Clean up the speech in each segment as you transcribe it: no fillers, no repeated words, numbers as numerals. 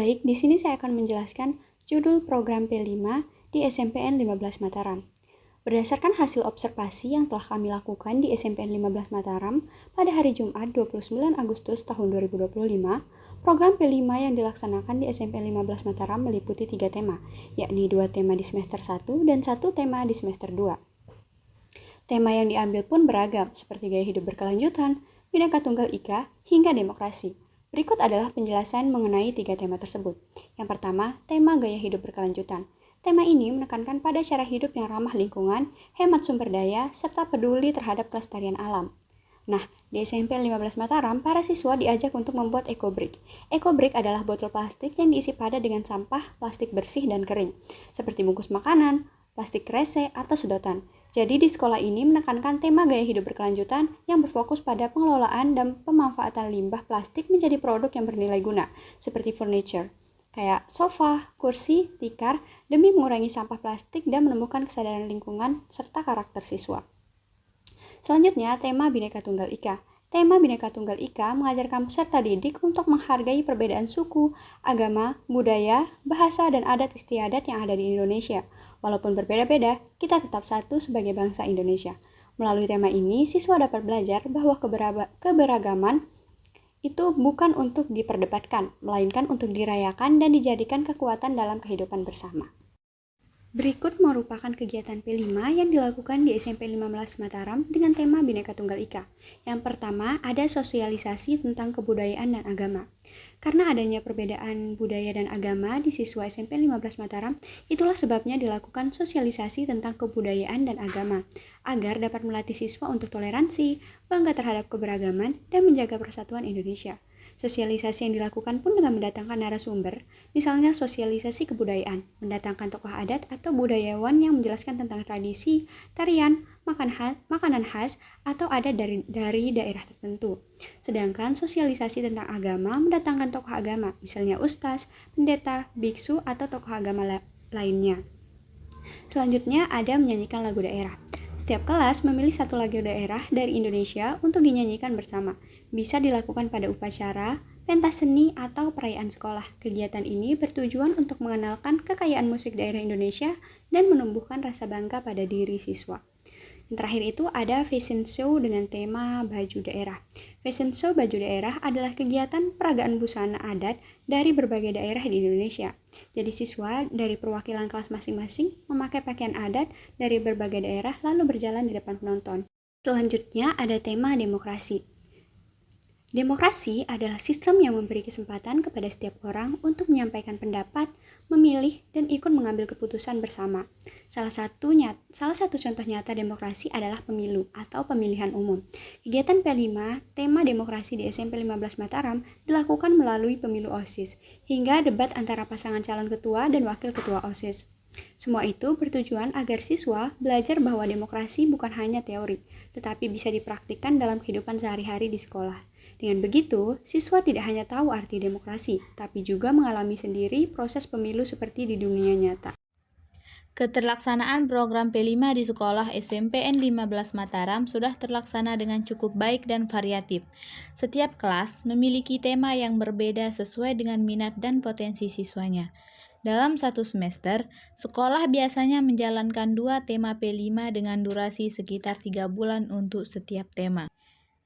Baik, di sini saya akan menjelaskan judul program P5 di SMPN 15 Mataram. Berdasarkan hasil observasi yang telah kami lakukan di SMPN 15 Mataram pada hari Jumat 29 Agustus tahun 2025, program P5 yang dilaksanakan di SMPN 15 Mataram meliputi 3 tema, yakni 2 tema di semester 1 dan 1 tema di semester 2. Tema yang diambil pun beragam, seperti gaya hidup berkelanjutan, Bhinneka Tunggal Ika, hingga demokrasi. Berikut adalah penjelasan mengenai 3 tema tersebut. Yang pertama, tema gaya hidup berkelanjutan. Tema ini menekankan pada cara hidup yang ramah lingkungan, hemat sumber daya, serta peduli terhadap kelestarian alam. Nah, di SMP 15 Mataram, para siswa diajak untuk membuat eco-brick. Eco-brick adalah botol plastik yang diisi padat dengan sampah plastik bersih dan kering, seperti bungkus makanan, plastik kresek, atau sedotan. Jadi di sekolah ini menekankan tema gaya hidup berkelanjutan yang berfokus pada pengelolaan dan pemanfaatan limbah plastik menjadi produk yang bernilai guna, seperti furniture, kayak sofa, kursi, tikar, demi mengurangi sampah plastik dan menumbuhkan kesadaran lingkungan serta karakter siswa. Selanjutnya, tema Bhinneka Tunggal Ika. Tema Bhinneka Tunggal Ika mengajarkan peserta didik untuk menghargai perbedaan suku, agama, budaya, bahasa, dan adat istiadat yang ada di Indonesia. Walaupun berbeda-beda, kita tetap satu sebagai bangsa Indonesia. Melalui tema ini, siswa dapat belajar bahwa keberagaman itu bukan untuk diperdebatkan, melainkan untuk dirayakan dan dijadikan kekuatan dalam kehidupan bersama. Berikut merupakan kegiatan P5 yang dilakukan di SMP 15 Mataram dengan tema Bhinneka Tunggal Ika. Yang pertama, ada sosialisasi tentang kebudayaan dan agama. Karena adanya perbedaan budaya dan agama di siswa SMP 15 Mataram, itulah sebabnya dilakukan sosialisasi tentang kebudayaan dan agama, agar dapat melatih siswa untuk toleransi, bangga terhadap keberagaman, dan menjaga persatuan Indonesia. Sosialisasi yang dilakukan pun dengan mendatangkan narasumber, misalnya sosialisasi kebudayaan, mendatangkan tokoh adat atau budayawan yang menjelaskan tentang tradisi, tarian, makanan khas, atau adat dari daerah tertentu. Sedangkan sosialisasi tentang agama mendatangkan tokoh agama, misalnya ustaz, pendeta, biksu, atau tokoh agama lainnya. Selanjutnya ada menyanyikan lagu daerah. Setiap kelas memilih satu lagu daerah dari Indonesia untuk dinyanyikan bersama. Bisa dilakukan pada upacara, pentas seni, atau perayaan sekolah. Kegiatan ini bertujuan untuk mengenalkan kekayaan musik daerah Indonesia dan menumbuhkan rasa bangga pada diri siswa. Yang terakhir itu ada fashion show dengan tema baju daerah. Fashion show baju daerah adalah kegiatan peragaan busana adat dari berbagai daerah di Indonesia. Jadi siswa dari perwakilan kelas masing-masing memakai pakaian adat dari berbagai daerah lalu berjalan di depan penonton. Selanjutnya ada tema demokrasi. Demokrasi adalah sistem yang memberi kesempatan kepada setiap orang untuk menyampaikan pendapat, memilih, dan ikut mengambil keputusan bersama. Salah satu contoh nyata demokrasi adalah pemilu atau pemilihan umum. Kegiatan P5, tema demokrasi di SMP 15 Mataram dilakukan melalui pemilu OSIS, hingga debat antara pasangan calon ketua dan wakil ketua OSIS. Semua itu bertujuan agar siswa belajar bahwa demokrasi bukan hanya teori, tetapi bisa dipraktikkan dalam kehidupan sehari-hari di sekolah. Dengan begitu, siswa tidak hanya tahu arti demokrasi, tapi juga mengalami sendiri proses pemilu seperti di dunia nyata. Keterlaksanaan program P5 di sekolah SMPN 15 Mataram sudah terlaksana dengan cukup baik dan variatif. Setiap kelas memiliki tema yang berbeda sesuai dengan minat dan potensi siswanya. Dalam satu semester, sekolah biasanya menjalankan 2 tema P5 dengan durasi sekitar 3 bulan untuk setiap tema.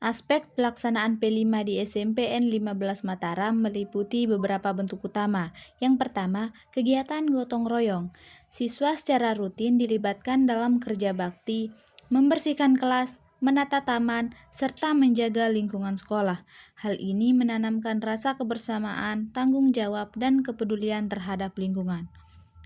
Aspek pelaksanaan P5 di SMPN 15 Mataram meliputi beberapa bentuk utama. Yang pertama, kegiatan gotong royong. Siswa secara rutin dilibatkan dalam kerja bakti, membersihkan kelas, menata taman, serta menjaga lingkungan sekolah. Hal ini menanamkan rasa kebersamaan, tanggung jawab, dan kepedulian terhadap lingkungan.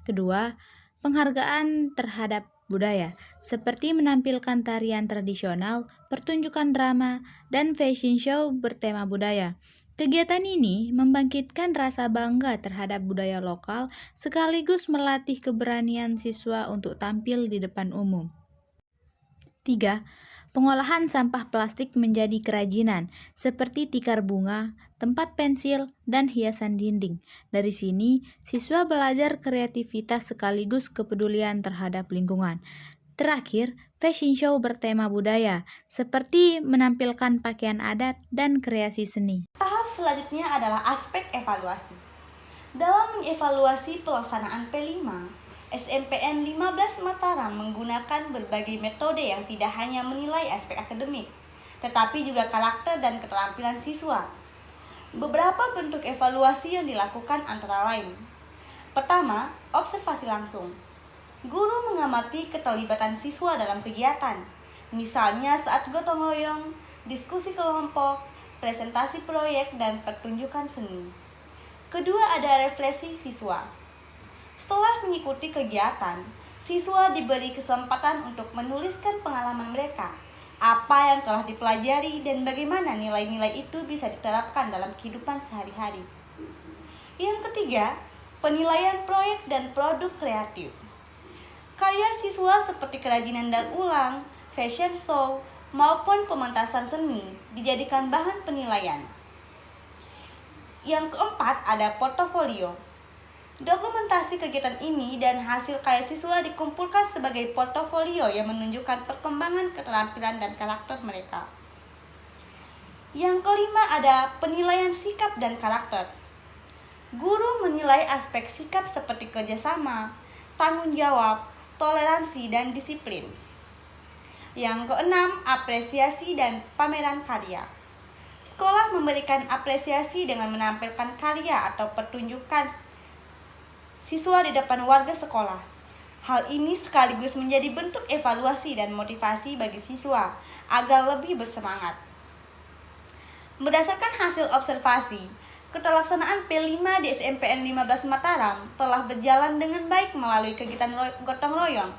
Kedua, penghargaan terhadap budaya, seperti menampilkan tarian tradisional, pertunjukan drama, dan fashion show bertema budaya. Kegiatan ini membangkitkan rasa bangga terhadap budaya lokal sekaligus melatih keberanian siswa untuk tampil di depan umum. 3. Pengolahan sampah plastik menjadi kerajinan, seperti tikar bunga, tempat pensil, dan hiasan dinding. Dari sini, siswa belajar kreativitas sekaligus kepedulian terhadap lingkungan. Terakhir, fashion show bertema budaya, seperti menampilkan pakaian adat dan kreasi seni. Tahap selanjutnya adalah aspek evaluasi. Dalam mengevaluasi pelaksanaan P5, SMPN 15 Mataram menggunakan berbagai metode yang tidak hanya menilai aspek akademik, tetapi juga karakter dan keterampilan siswa. Beberapa bentuk evaluasi yang dilakukan antara lain. Pertama, observasi langsung. Guru mengamati keterlibatan siswa dalam kegiatan, misalnya saat gotong royong, diskusi kelompok, presentasi proyek, dan pertunjukan seni. Kedua, ada refleksi siswa. Setelah mengikuti kegiatan, siswa diberi kesempatan untuk menuliskan pengalaman mereka, apa yang telah dipelajari, dan bagaimana nilai-nilai itu bisa diterapkan dalam kehidupan sehari-hari. Yang ketiga, penilaian proyek dan produk kreatif. Karya siswa seperti kerajinan daur ulang, fashion show, maupun pementasan seni dijadikan bahan penilaian. Yang keempat, ada portofolio. Dokumentasi kegiatan ini dan hasil karya siswa dikumpulkan sebagai portofolio yang menunjukkan perkembangan keterampilan dan karakter mereka. Yang kelima, ada penilaian sikap dan karakter. Guru menilai aspek sikap seperti kerjasama, tanggung jawab, toleransi, dan disiplin. Yang keenam, apresiasi dan pameran karya. Sekolah memberikan apresiasi dengan menampilkan karya atau pertunjukan siswa di depan warga sekolah. Hal ini sekaligus menjadi bentuk evaluasi dan motivasi bagi siswa agar lebih bersemangat. Berdasarkan hasil observasi, keterlaksanaan P5 di SMPN 15 Mataram telah berjalan dengan baik melalui kegiatan gotong royong,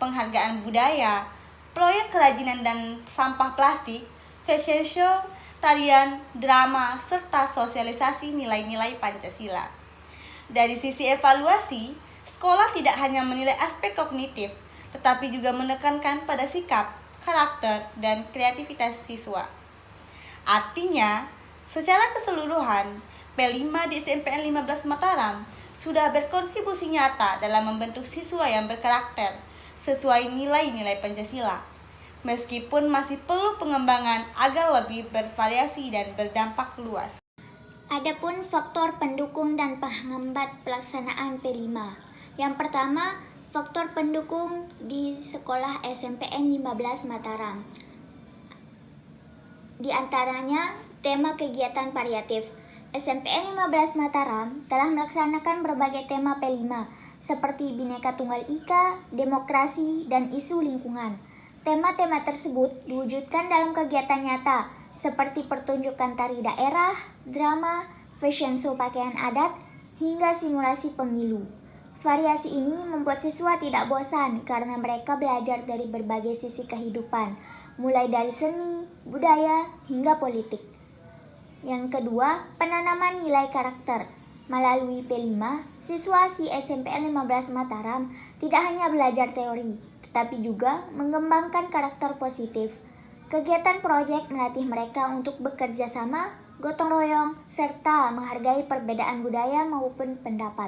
penghargaan budaya, proyek kerajinan dan sampah plastik, fashion show, tarian, drama, serta sosialisasi nilai-nilai Pancasila. Dari sisi evaluasi, sekolah tidak hanya menilai aspek kognitif, tetapi juga menekankan pada sikap, karakter, dan kreativitas siswa. Artinya, secara keseluruhan, P5 di SMPN 15 Mataram sudah berkontribusi nyata dalam membentuk siswa yang berkarakter sesuai nilai-nilai Pancasila, meskipun masih perlu pengembangan agar lebih bervariasi dan berdampak luas. Adapun faktor pendukung dan penghambat pelaksanaan P5. Yang pertama, faktor pendukung di sekolah SMPN 15 Mataram. Di antaranya, tema kegiatan variatif. SMPN 15 Mataram telah melaksanakan berbagai tema P5 seperti Bhinneka Tunggal Ika, demokrasi, dan isu lingkungan. Tema-tema tersebut diwujudkan dalam kegiatan nyata seperti pertunjukan tari daerah, drama, fashion show pakaian adat, hingga simulasi pemilu. Variasi ini membuat siswa tidak bosan karena mereka belajar dari berbagai sisi kehidupan, mulai dari seni, budaya, hingga politik. Yang kedua, penanaman nilai karakter. Melalui P5, siswa SMPN 15 Mataram tidak hanya belajar teori, tetapi juga mengembangkan karakter positif. Kegiatan proyek melatih mereka untuk bekerja sama, gotong royong, serta menghargai perbedaan budaya maupun pendapat.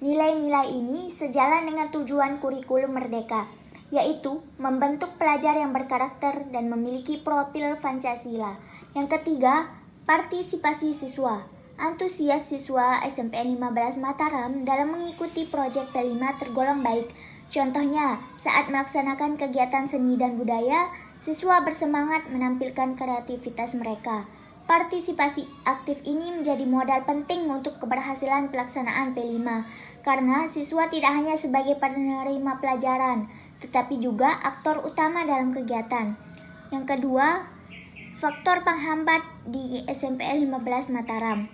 Nilai-nilai ini sejalan dengan tujuan kurikulum Merdeka, yaitu membentuk pelajar yang berkarakter dan memiliki profil Pancasila. Yang ketiga, partisipasi siswa. Antusias siswa SMPN 15 Mataram dalam mengikuti proyek P5 tergolong baik. Contohnya, saat melaksanakan kegiatan seni dan budaya, siswa bersemangat menampilkan kreativitas mereka. Partisipasi aktif ini menjadi modal penting untuk keberhasilan pelaksanaan P5, karena siswa tidak hanya sebagai penerima pelajaran, tetapi juga aktor utama dalam kegiatan. Yang kedua, faktor penghambat di SMPN 15 Mataram.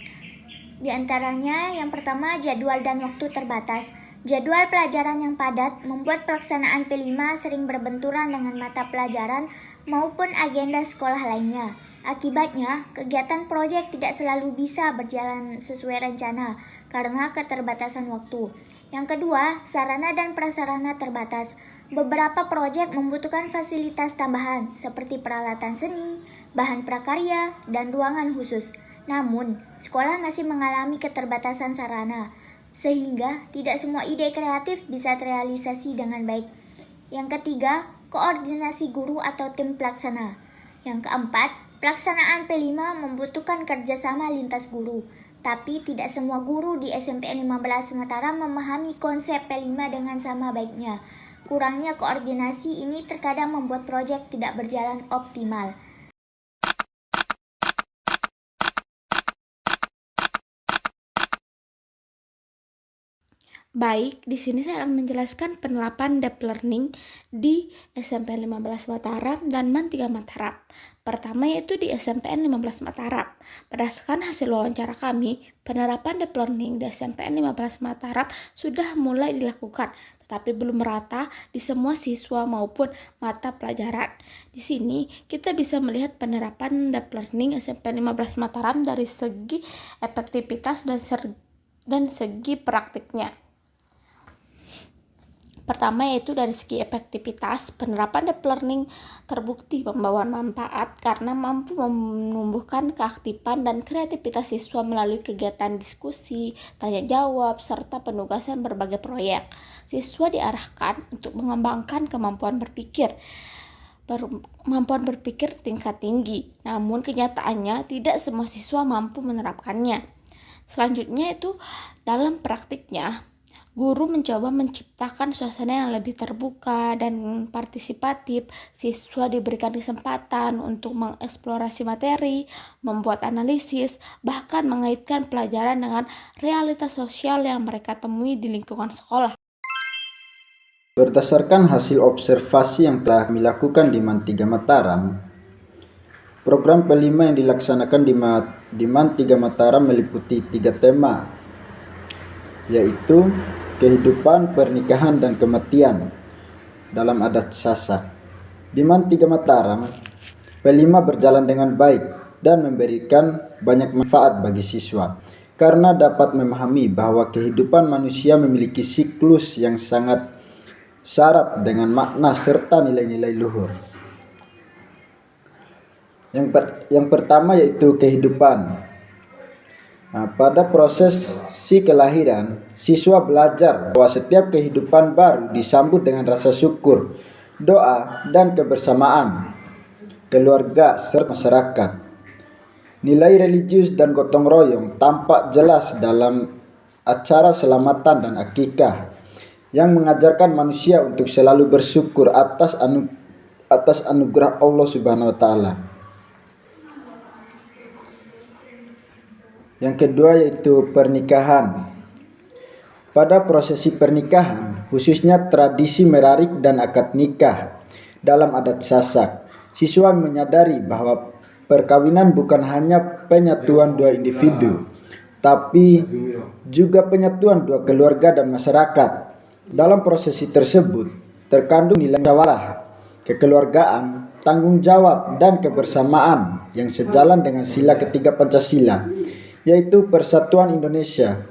Di antaranya, yang pertama, jadwal dan waktu terbatas. Jadwal pelajaran yang padat membuat pelaksanaan P5 sering berbenturan dengan mata pelajaran maupun agenda sekolah lainnya. Akibatnya, kegiatan proyek tidak selalu bisa berjalan sesuai rencana karena keterbatasan waktu. Yang kedua, sarana dan prasarana terbatas. Beberapa proyek membutuhkan fasilitas tambahan seperti peralatan seni, bahan prakarya, dan ruangan khusus. Namun, sekolah masih mengalami keterbatasan sarana, sehingga tidak semua ide kreatif bisa terrealisasi dengan baik. Yang ketiga, koordinasi guru atau tim pelaksana. Yang keempat, pelaksanaan P5 membutuhkan kerjasama lintas guru. Tapi tidak semua guru di SMPN 15 Mataram memahami konsep P5 dengan sama baiknya. Kurangnya koordinasi ini terkadang membuat proyek tidak berjalan optimal. Baik, di sini saya akan menjelaskan penerapan deep learning di SMPN 15 Mataram dan MAN 3 Mataram. Pertama yaitu di SMPN 15 Mataram. Berdasarkan hasil wawancara kami, penerapan deep learning di SMPN 15 Mataram sudah mulai dilakukan, tetapi belum merata di semua siswa maupun mata pelajaran. Di sini kita bisa melihat penerapan deep learning SMPN 15 Mataram dari segi efektivitas dan segi praktiknya. Pertama yaitu dari segi efektivitas, penerapan deep learning terbukti membawa manfaat karena mampu menumbuhkan keaktifan dan kreativitas siswa melalui kegiatan diskusi, tanya jawab, serta penugasan berbagai proyek. Siswa diarahkan untuk mengembangkan kemampuan berpikir tingkat tinggi, namun kenyataannya tidak semua siswa mampu menerapkannya. Selanjutnya itu dalam praktiknya, guru mencoba menciptakan suasana yang lebih terbuka dan partisipatif. Siswa diberikan kesempatan untuk mengeksplorasi materi, membuat analisis, bahkan mengaitkan pelajaran dengan realitas sosial yang mereka temui di lingkungan sekolah. Berdasarkan hasil observasi yang telah dilakukan di MAN 3 Mataram, program P5 yang dilaksanakan di MAN 3 Mataram meliputi 3 tema, yaitu kehidupan, pernikahan, dan kematian dalam adat Sasak. Di MAN 3 Mataram, P5 berjalan dengan baik dan memberikan banyak manfaat bagi siswa karena dapat memahami bahwa kehidupan manusia memiliki siklus yang sangat syarat dengan makna serta nilai-nilai luhur. Yang pertama yaitu kehidupan. Pada prosesi kelahiran, siswa belajar bahwa setiap kehidupan baru disambut dengan rasa syukur, doa, dan kebersamaan keluarga serta masyarakat. Nilai religius dan gotong royong tampak jelas dalam acara selamatan dan akikah yang mengajarkan manusia untuk selalu bersyukur atas anugerah Allah Subhanahu wa taala. Yang kedua yaitu pernikahan. Pada prosesi pernikahan, khususnya tradisi merarik dan akad nikah dalam adat Sasak, siswa menyadari bahwa perkawinan bukan hanya penyatuan dua individu, tapi juga penyatuan dua keluarga dan masyarakat. Dalam prosesi tersebut terkandung nilai musyawarah, kekeluargaan, tanggung jawab, dan kebersamaan yang sejalan dengan sila ketiga Pancasila, yaitu Persatuan Indonesia.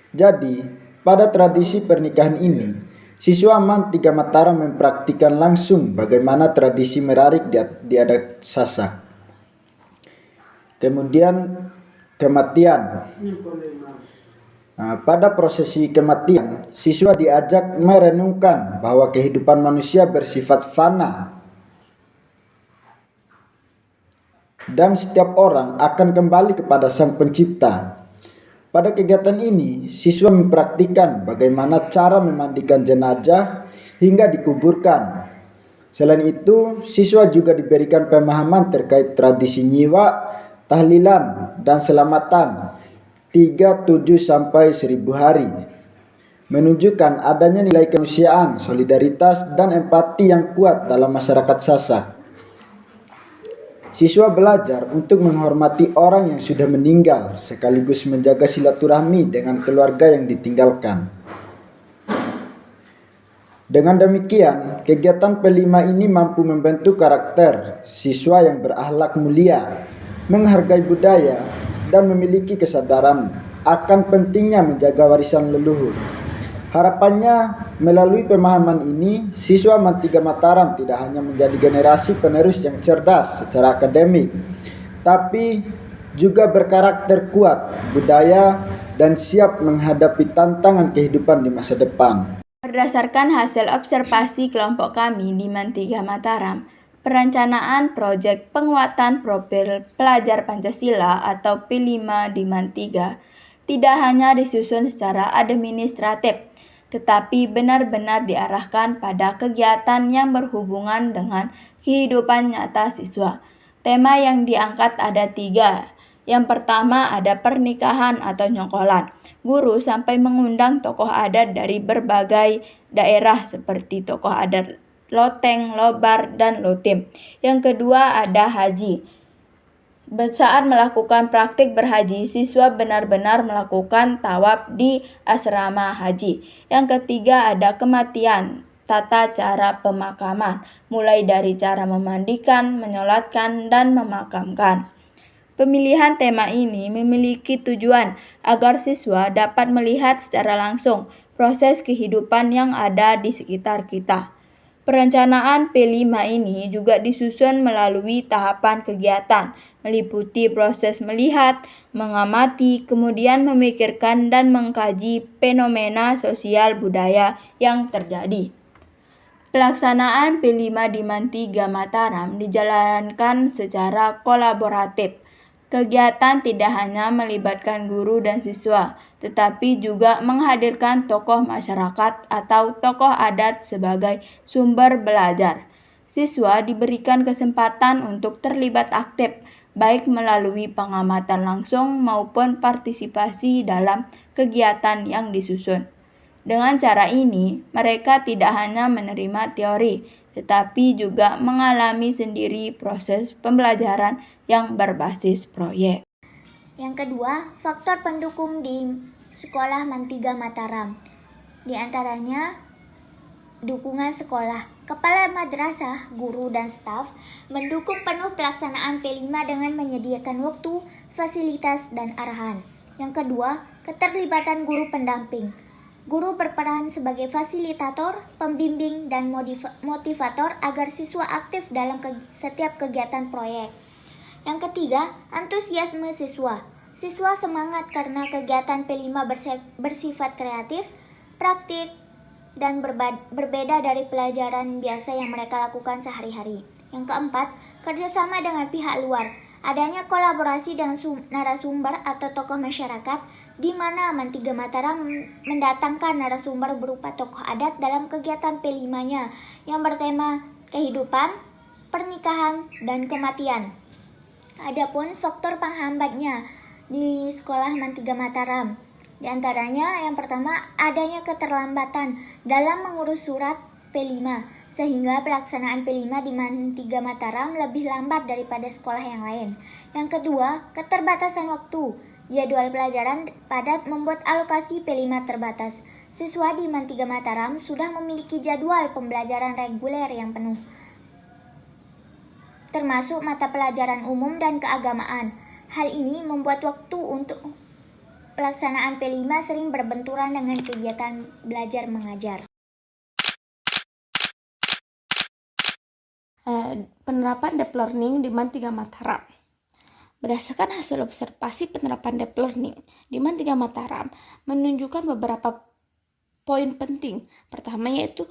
Jadi, pada tradisi pernikahan ini, siswa MAN 3 Mataram mempraktikkan langsung bagaimana tradisi merarik di adat Sasak. Kemudian kematian. Pada prosesi kematian, siswa diajak merenungkan bahwa kehidupan manusia bersifat fana dan setiap orang akan kembali kepada Sang Pencipta. Pada kegiatan ini, siswa mempraktikkan bagaimana cara memandikan jenazah hingga dikuburkan. Selain itu, siswa juga diberikan pemahaman terkait tradisi nyiwa, tahlilan, dan selamatan 3, 7, sampai 1000 hari. Menunjukkan adanya nilai kemanusiaan, solidaritas, dan empati yang kuat dalam masyarakat Sasak. Siswa belajar untuk menghormati orang yang sudah meninggal sekaligus menjaga silaturahmi dengan keluarga yang ditinggalkan. Dengan demikian, kegiatan P5 ini mampu membentuk karakter siswa yang berakhlak mulia, menghargai budaya, dan memiliki kesadaran akan pentingnya menjaga warisan leluhur. Harapannya, melalui pemahaman ini, siswa MAN 3 Mataram tidak hanya menjadi generasi penerus yang cerdas secara akademik, tapi juga berkarakter kuat, budaya, dan siap menghadapi tantangan kehidupan di masa depan. Berdasarkan hasil observasi kelompok kami di MAN 3 Mataram, perencanaan proyek penguatan profil pelajar Pancasila atau P5 di MAN 3 tidak hanya disusun secara administratif, tetapi benar-benar diarahkan pada kegiatan yang berhubungan dengan kehidupan nyata siswa. Tema yang diangkat ada 3. Yang pertama ada pernikahan atau nyongkolan. Guru sampai mengundang tokoh adat dari berbagai daerah seperti tokoh adat Loteng, Lobar, dan Lotim. Yang kedua ada haji. Saat melakukan praktik berhaji, siswa benar-benar melakukan tawaf di asrama haji. Yang ketiga ada kematian, tata cara pemakaman, mulai dari cara memandikan, menyolatkan, dan memakamkan. Pemilihan tema ini memiliki tujuan agar siswa dapat melihat secara langsung proses kehidupan yang ada di sekitar kita. Perencanaan P5 ini juga disusun melalui tahapan kegiatan, meliputi proses melihat, mengamati, kemudian memikirkan dan mengkaji fenomena sosial budaya yang terjadi. Pelaksanaan P5 di MAN 3 Mataram dijalankan secara kolaboratif. Kegiatan tidak hanya melibatkan guru dan siswa, tetapi juga menghadirkan tokoh masyarakat atau tokoh adat sebagai sumber belajar. Siswa diberikan kesempatan untuk terlibat aktif, baik melalui pengamatan langsung maupun partisipasi dalam kegiatan yang disusun. Dengan cara ini, mereka tidak hanya menerima teori, tetapi juga mengalami sendiri proses pembelajaran yang berbasis proyek. Yang kedua, faktor pendukung di sekolah MAN 3 Mataram. Di antaranya, dukungan sekolah. Kepala madrasah, guru, dan staf mendukung penuh pelaksanaan P5 dengan menyediakan waktu, fasilitas, dan arahan. Yang kedua, keterlibatan guru pendamping. Guru berperan sebagai fasilitator, pembimbing, dan motivator agar siswa aktif dalam setiap kegiatan proyek. Yang ketiga, antusiasme siswa. Siswa semangat karena kegiatan P5 bersifat kreatif, praktik, dan berbeda dari pelajaran biasa yang mereka lakukan sehari-hari. Yang keempat, kerjasama dengan pihak luar. Adanya kolaborasi dengan narasumber atau tokoh masyarakat, di mana MAN 3 Mataram mendatangkan narasumber berupa tokoh adat dalam kegiatan P5-nya yang bertema kehidupan, pernikahan, dan kematian. Adapun faktor penghambatnya di sekolah MAN 3 Mataram, di antaranya yang pertama adanya keterlambatan dalam mengurus surat P5, sehingga pelaksanaan P5 di MAN 3 Mataram lebih lambat daripada sekolah yang lain. Yang kedua, keterbatasan waktu. Jadwal pelajaran padat membuat alokasi P5 terbatas. Siswa di MAN 3 Mataram sudah memiliki jadwal pembelajaran reguler yang penuh, termasuk mata pelajaran umum dan keagamaan. Hal ini membuat waktu untuk pelaksanaan P5 sering berbenturan dengan kegiatan belajar mengajar. Penerapan deep learning di MAN 3 Mataram. Berdasarkan hasil observasi penerapan deep learning di MAN 3 Mataram menunjukkan beberapa poin penting. Pertama yaitu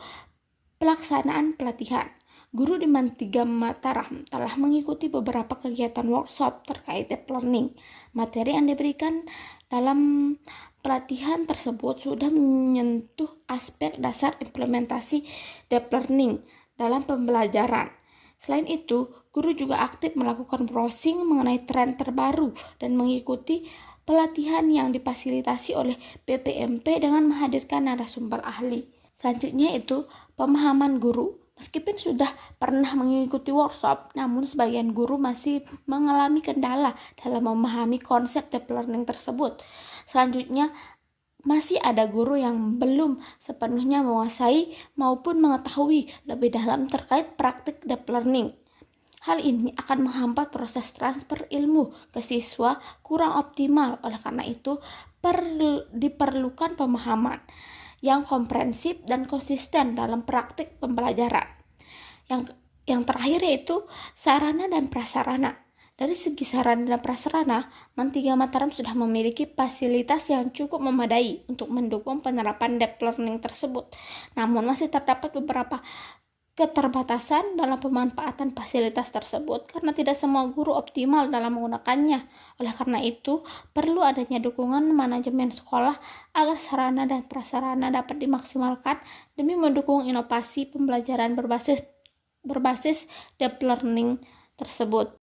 pelaksanaan pelatihan. Guru di MAN 3 Mataram telah mengikuti beberapa kegiatan workshop terkait deep learning. Materi yang diberikan dalam pelatihan tersebut sudah menyentuh aspek dasar implementasi deep learning dalam pembelajaran. Selain itu, guru juga aktif melakukan browsing mengenai tren terbaru dan mengikuti pelatihan yang difasilitasi oleh BPMP dengan menghadirkan narasumber ahli. Selanjutnya itu pemahaman guru. Meskipun sudah pernah mengikuti workshop, namun sebagian guru masih mengalami kendala dalam memahami konsep deep learning tersebut. Selanjutnya, masih ada guru yang belum sepenuhnya menguasai maupun mengetahui lebih dalam terkait praktik deep learning. Hal ini akan menghambat proses transfer ilmu ke siswa kurang optimal. Oleh karena itu, diperlukan pemahaman yang komprehensif dan konsisten dalam praktik pembelajaran. Yang terakhir yaitu sarana dan prasarana. Dari segi sarana dan prasarana, MAN 3 Mataram sudah memiliki fasilitas yang cukup memadai untuk mendukung penerapan deep learning tersebut. Namun masih terdapat beberapa keterbatasan dalam pemanfaatan fasilitas tersebut karena tidak semua guru optimal dalam menggunakannya. Oleh karena itu, perlu adanya dukungan manajemen sekolah agar sarana dan prasarana dapat dimaksimalkan demi mendukung inovasi pembelajaran berbasis deep learning tersebut.